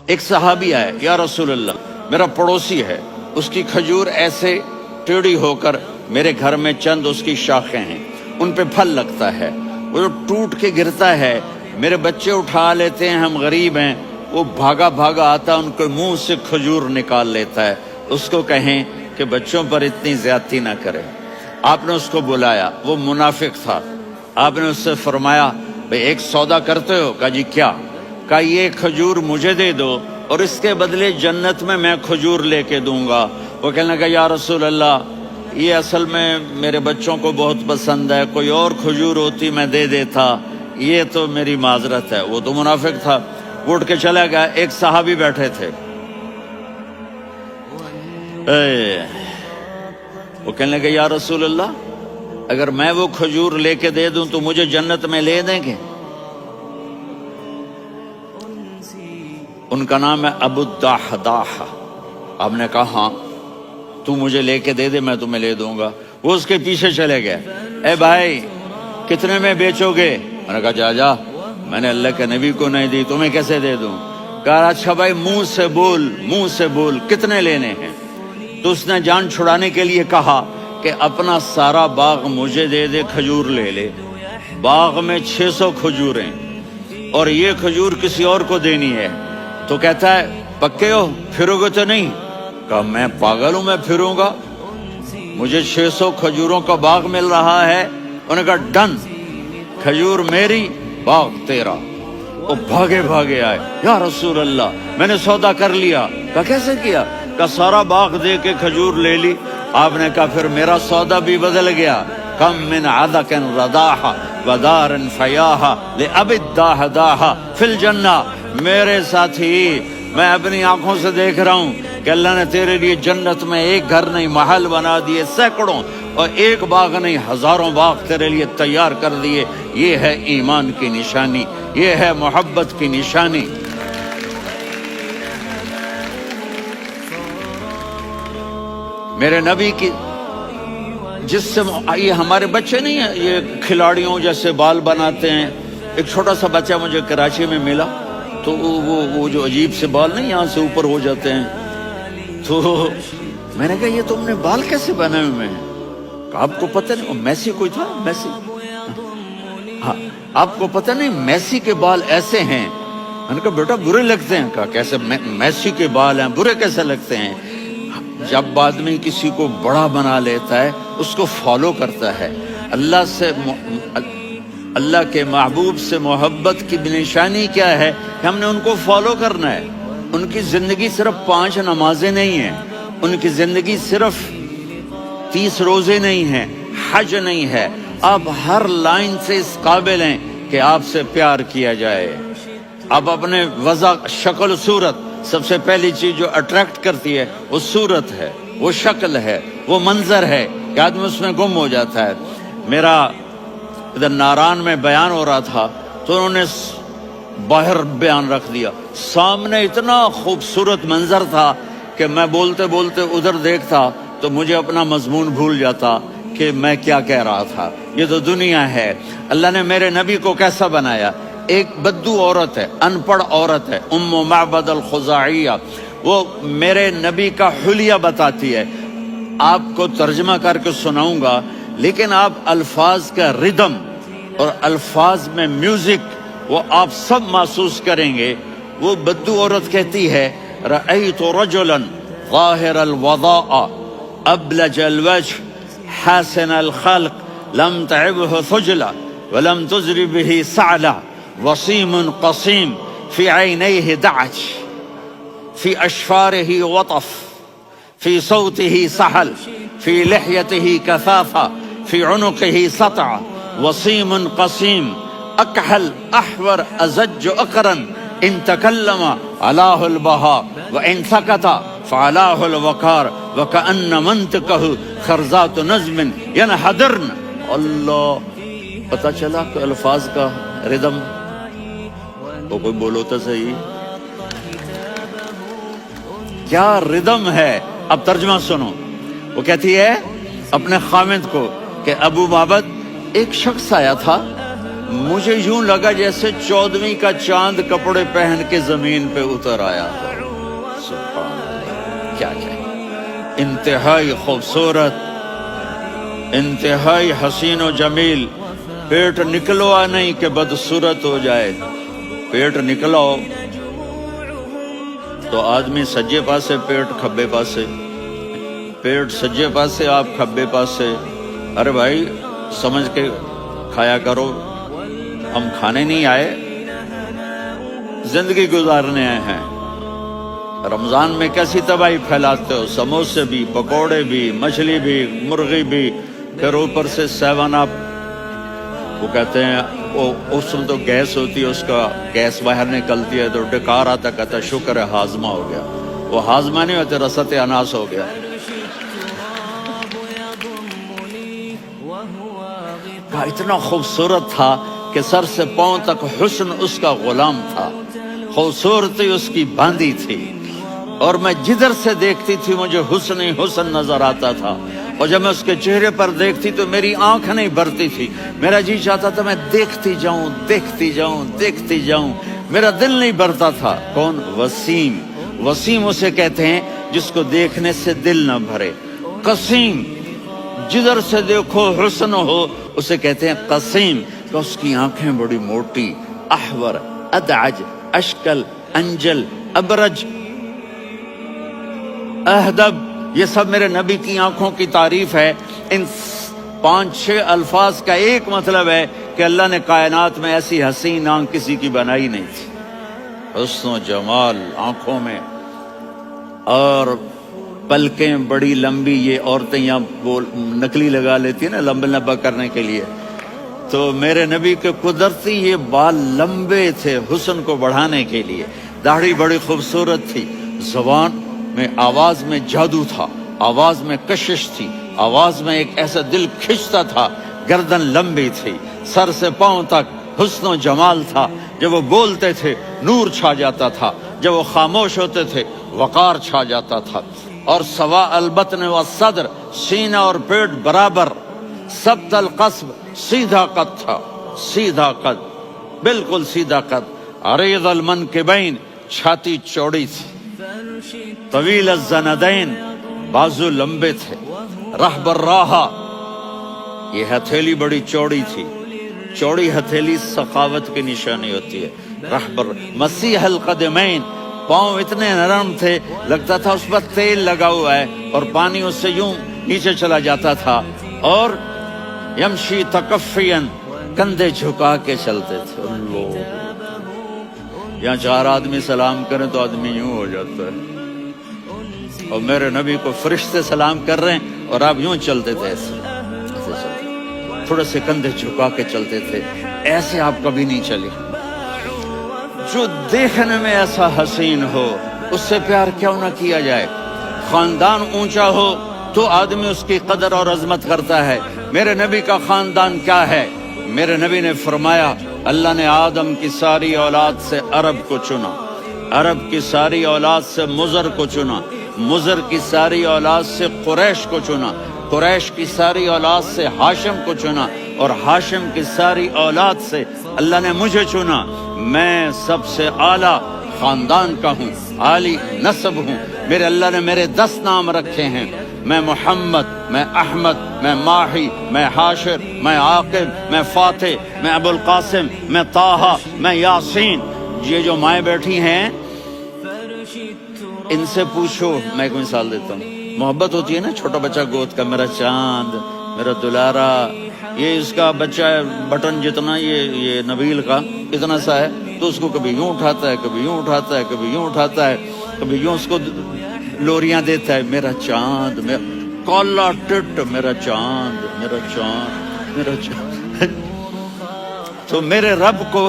ایک صحابی آئے، یا رسول اللہ میرا پڑوسی ہے، اس کی کھجور ایسے ٹیڑھی ہو کر میرے گھر میں چند اس کی شاخیں ہیں، ان پہ پھل لگتا ہے، وہ جو ٹوٹ کے گرتا ہے میرے بچے اٹھا لیتے ہیں، ہم غریب ہیں، وہ بھاگا بھاگا آتا ان کے منہ سے کھجور نکال لیتا ہے، اس کو کہیں کہ بچوں پر اتنی زیادتی نہ کرے۔ آپ نے اس کو بلایا، وہ منافق تھا، آپ نے اس سے فرمایا بھئی ایک سودا کرتے ہو؟ کہا جی کیا؟ کہا یہ کھجور مجھے دے دو اور اس کے بدلے جنت میں کھجور لے کے دوں گا۔ وہ کہنے لگا یا رسول اللہ یہ اصل میں میرے بچوں کو بہت پسند ہے، کوئی اور کھجور ہوتی میں دے دیتا، یہ تو میری معذرت ہے۔ وہ تو منافق تھا، اٹھ کے چلا گیا۔ ایک صحابی بیٹھے تھے، وہ کہنے لگے یا رسول اللہ اگر میں وہ کھجور لے کے دے دوں تو مجھے جنت میں لے دیں گے؟ ان کا نام ہے ابو الدحداح۔ آپ نے کہا ہاں تو مجھے لے کے دے دے میں تمہیں لے دوں گا۔ وہ اس کے پیچھے چلے گئے، اے بھائی کتنے میں بیچو گے؟ میں نے کہا جا جا، میں نے اللہ کے نبی کو نہیں دی، تمہیں کیسے دے دوں؟ کہا اچھا بھائی منہ سے بول کتنے لینے ہیں؟ تو اس نے جان چھڑانے کے لیے کہا کہ اپنا سارا باغ مجھے دے دے، کھجور لے لے۔ باغ میں 600 کھجوریں اور یہ کھجور کسی اور کو دینی ہے۔ تو کہتا ہے پکے ہو، پھرو گے تو نہیں؟ کہا میں پاگل ہوں، میں پھروں گا؟ مجھے 600 کھجوروں کا باغ مل رہا ہے۔ انہوں نے کہا ڈن، کھجور میری، باغ تیرا۔ وہ بھاگے بھاگے آئے، یا رسول اللہ میں نے سودا کر لیا۔ کہا کیسے کیا؟ کہا سارا باغ دے کے کھجور لے لی۔ آپ نے کہا پھر میرا سودا بھی بدل گیا۔ کم من عدق رداح ودار فیاح لأبی الدحداح فی الجنہ۔ میرے ساتھی میں اپنی آنکھوں سے دیکھ رہا ہوں کہ اللہ نے تیرے لیے جنت میں ایک گھر نہیں محل بنا دیے، سینکڑوں، اور ایک باغ نہیں ہزاروں باغ تیرے لیے تیار کر دیے۔ یہ ہے ایمان کی نشانی، یہ ہے محبت کی نشانی۔ میرے نبی کی جس سے یہ ہمارے بچے نہیں ہیں، یہ کھلاڑیوں جیسے بال بناتے ہیں۔ ایک چھوٹا سا بچہ مجھے کراچی میں ملا، تو وہ جو عجیب سے بال نہیں یہاں سے اوپر ہو جاتے ہیں، تو میں نے کہا یہ تم نے بال کیسے بنائے ہوئے ہیں؟ آپ کو پتہ نہیں، میسی کوئی تھا، میسی، ہاں آپ کو پتہ نہیں میسی کے بال ایسے ہیں؟ میں نے کہا بیٹا برے لگتے ہیں۔ کہا کیسے؟ میسی کے بال ہیں برے کیسے لگتے ہیں؟ جب آدمی کسی کو بڑا بنا لیتا ہے اس کو فالو کرتا ہے۔ اللہ کے محبوب سے محبت کی نشانی کیا ہے کہ ہم نے ان کو فالو کرنا ہے۔ ان کی زندگی صرف 5 نمازیں نہیں ہیں، ان کی زندگی صرف 30 روزے نہیں ہیں، حج نہیں ہے۔ آپ ہر لائن سے اس قابل ہیں کہ آپ سے پیار کیا جائے۔ آپ اپنے وضع، شکل و صورت، سب سے پہلی چیز جو اٹریکٹ کرتی ہے وہ صورت ہے، وہ شکل ہے، وہ منظر ہے کہ آدمی اس میں گم ہو جاتا ہے۔ میرا ادھر ناران میں بیان ہو رہا تھا تو انہوں نے باہر بیان رکھ دیا، سامنے اتنا خوبصورت منظر تھا کہ میں بولتے بولتے ادھر دیکھتا تو مجھے اپنا مضمون بھول جاتا کہ میں کیا کہہ رہا تھا۔ یہ تو دنیا ہے۔ اللہ نے میرے نبی کو کیسا بنایا؟ ایک بدو عورت ہے، ان پڑھ عورت ہے، ام معبد الخزاعیہ، وہ میرے نبی کا حلیہ بتاتی ہے۔ آپ کو ترجمہ کر کے سناؤں گا، لیکن آپ الفاظ کا ردم اور الفاظ میں میوزک وہ آپ سب محسوس کریں گے۔ وہ بدو عورت کہتی ہے رأیت رجلا ظاہر الوضاء ابلج الوجه حاسن الخلق لم تعبه ثجلة ولم تزر به سعلة وصيم قصيم في عينيه دعج في أشفاره وطف في صوته سحل في لحيته كثافة في عنقه سطع وصيم قصيم أكحل أحور أزج أقرن إن تكلم علاه البهاء وإن سكت فعلاه الوقار وكأن منطقه خرزات نظم ينحدرن۔ اللہ، پتہ چلا کہ الفاظ کا ردم وہ کوئی بولو تو صحیح، کیا ردم ہے۔ اب ترجمہ سنو۔ وہ کہتی ہے اپنے خامد کو کہ ابو معبد ایک شخص آیا تھا مجھے یوں لگا جیسے 14ویں کا چاند کپڑے پہن کے زمین پہ اتر آیا ہو۔ سبحان اللہ، کیا کہے، انتہائی خوبصورت، انتہائی حسین و جمیل۔ پیٹ نکلوا نہیں کہ بدصورت ہو جائے، پیٹ نکلاؤ تو آدمی سجے پاسے پیٹ کھبے پاسے، پیٹ سجے پاسے آپ کھبے پاسے۔ ارے بھائی سمجھ کے کھایا کرو، ہم کھانے نہیں آئے، زندگی گزارنے آئے ہیں۔ رمضان میں کیسی تباہی پھیلاتے ہو، سموسے بھی، پکوڑے بھی، مچھلی بھی، مرغی بھی، پھر اوپر سے 7 اپ، وہ کہتے ہیں اس میں تو گیس ہوتی ہے، اس کا گیس باہر نکلتی ہے تو ڈکار آتا، کہتا ہے شکر ہے ہاضمہ ہو گیا۔ وہ ہاضمہ نہیں ہوتے، رسط اناس ہو گیا۔ کہا اتنا خوبصورت تھا کہ سر سے پاؤں تک حسن اس کا غلام تھا، خوبصورتی اس کی باندھی تھی، اور میں جدھر سے دیکھتی تھی مجھے حسن ہی حسن نظر آتا تھا، اور جب میں اس کے چہرے پر دیکھتی تو میری آنکھ نہیں بھرتی تھی، میرا جی چاہتا تھا میں دیکھتی جاؤں دیکھتی جاؤں دیکھتی جاؤں، میرا دل نہیں بھرتا تھا۔ کون؟ وسیم۔ وسیم اسے کہتے ہیں جس کو دیکھنے سے دل نہ بھرے۔ قسیم، جدھر سے دیکھو حسن ہو، اسے کہتے ہیں قسیم، کہ اس کی آنکھیں بڑی موٹی، احور، ادعج، اشکل، انجل، ابرج، اہدب، یہ سب میرے نبی کی آنکھوں کی تعریف ہے۔ ان 5-6 الفاظ کا ایک مطلب ہے کہ اللہ نے کائنات میں ایسی حسین آنکھ کسی کی بنائی نہیں تھی۔ حسن و جمال آنکھوں میں، اور پلکیں بڑی لمبی، یہ عورتیں یہاں نکلی لگا لیتی ہیں نا لمبا کرنے کے لیے، تو میرے نبی کے قدرتی یہ بال لمبے تھے حسن کو بڑھانے کے لیے۔ داڑھی بڑی خوبصورت تھی، زبان میں، آواز میں جادو تھا، آواز میں کشش تھی، آواز میں ایک ایسا دل کھنچتا تھا، گردن لمبی تھی، سر سے پاؤں تک حسن و جمال تھا۔ جب وہ بولتے تھے نور چھا جاتا تھا، جب وہ خاموش ہوتے تھے وقار چھا جاتا تھا۔ اور سوا البطن و صدر، سینہ اور پیٹ برابر، سبت القصب، سیدھا قد تھا، سیدھا قد، بالکل سیدھا قد۔ عریض المنکبین، چھاتی چوڑی تھی، طویل الزندین، بازو لمبے تھے، رحب الراحہ، یہ ہتھیلی بڑی چوڑی تھی، چوڑی ہتھیلی سخاوت کی نشانی ہوتی ہے۔ رحب مسیح القدمین، پاؤں اتنے نرم تھے لگتا تھا اس پر تیل لگا ہوا ہے، اور پانی اس سے یوں نیچے چلا جاتا تھا۔ اور یمشی تکفین، کندھے جھکا کے چلتے تھے۔ اللہ، یہاں 4 آدمی سلام کریں تو آدمی یوں ہو جاتا ہے، اور میرے نبی کو فرشتے سلام کر رہے ہیں اور آپ یوں چلتے تھے، ایسے چلتے، تھوڑے سے کندھے جھکا کے چلتے تھے، ایسے آپ کبھی نہیں چلے۔ جو دیکھنے میں ایسا حسین ہو اس سے پیار کیوں نہ کیا جائے؟ خاندان اونچا ہو تو آدمی اس کی قدر اور عظمت کرتا ہے۔ میرے نبی کا خاندان کیا ہے؟ میرے نبی نے فرمایا اللہ نے آدم کی ساری اولاد سے عرب کو چنا، عرب کی ساری اولاد سے مضر کو چنا، مضر کی ساری اولاد سے قریش کو چنا، قریش کی ساری اولاد سے ہاشم کو چنا، اور ہاشم کی ساری اولاد سے اللہ نے مجھے چنا۔ میں سب سے اعلیٰ خاندان کا ہوں، عالی نسب ہوں۔ میرے اللہ نے میرے 10 نام رکھے ہیں، میں محمد، میں احمد، میں ماہی، میں حاشر، میں عاقب، میں فاتح، میں ابو القاسم، میں طٰہٰ، میں یاسین۔ یہ جو مائیں بیٹھی ہیں ان سے پوچھو، میں ایک مثال دیتا ہوں، محبت ہوتی ہے نا چھوٹا بچہ گود کا، میرا چاند، میرا دلارا، یہ اس کا بچہ بٹن جتنا یہ نبیل کا اتنا سا ہے، تو اس کو کبھی یوں اٹھاتا ہے، کبھی یوں اٹھاتا ہے، کبھی یوں اٹھاتا ہے، کبھی یوں اس کو لوریاں دیتا ہے، میرا چاند، میرا کالا ٹٹ، میرا چاند، میرا چاند، میرا چاند۔ تو میرے رب کو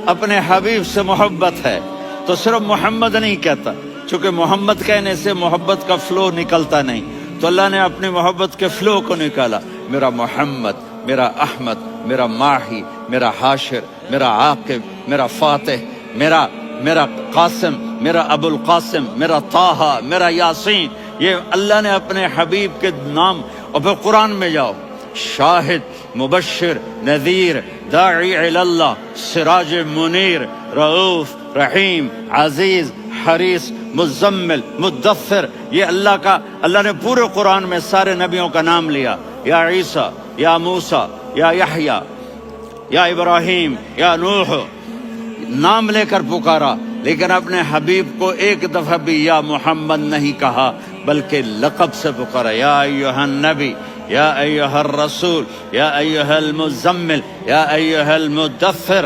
اپنے حبیب سے محبت ہے تو صرف محمد نہیں کہتا، چونکہ محمد کہنے سے محبت کا فلو نکلتا نہیں، تو اللہ نے اپنی محبت کے فلو کو نکالا، میرا محمد، میرا احمد، میرا ماہی، میرا حاشر، میرا عاقب، میرا فاتح، میرا قاسم، میرا ابو القاسم، میرا طٰہٰ، میرا یاسین۔ یہ اللہ نے اپنے حبیب کے نام، اور پھر قرآن میں جاؤ، شاہد، مبشر نذیر داعی الی اللہ سراج منیر رؤوف رحیم عزیز حریص مزمل مدثر، یہ اللہ نے پورے قرآن میں سارے نبیوں کا نام لیا، یا عیسیٰ یا موسیٰ یا یحییٰ یا ابراہیم یا نوح، نام لے کر پکارا، لیکن اپنے حبیب کو ایک دفعہ بھی یا محمد نہیں کہا بلکہ لقب سے پکارا، یا ایھا النبی یا ایھا الرسول یا ایھا المزمل یا ایھا المدثر۔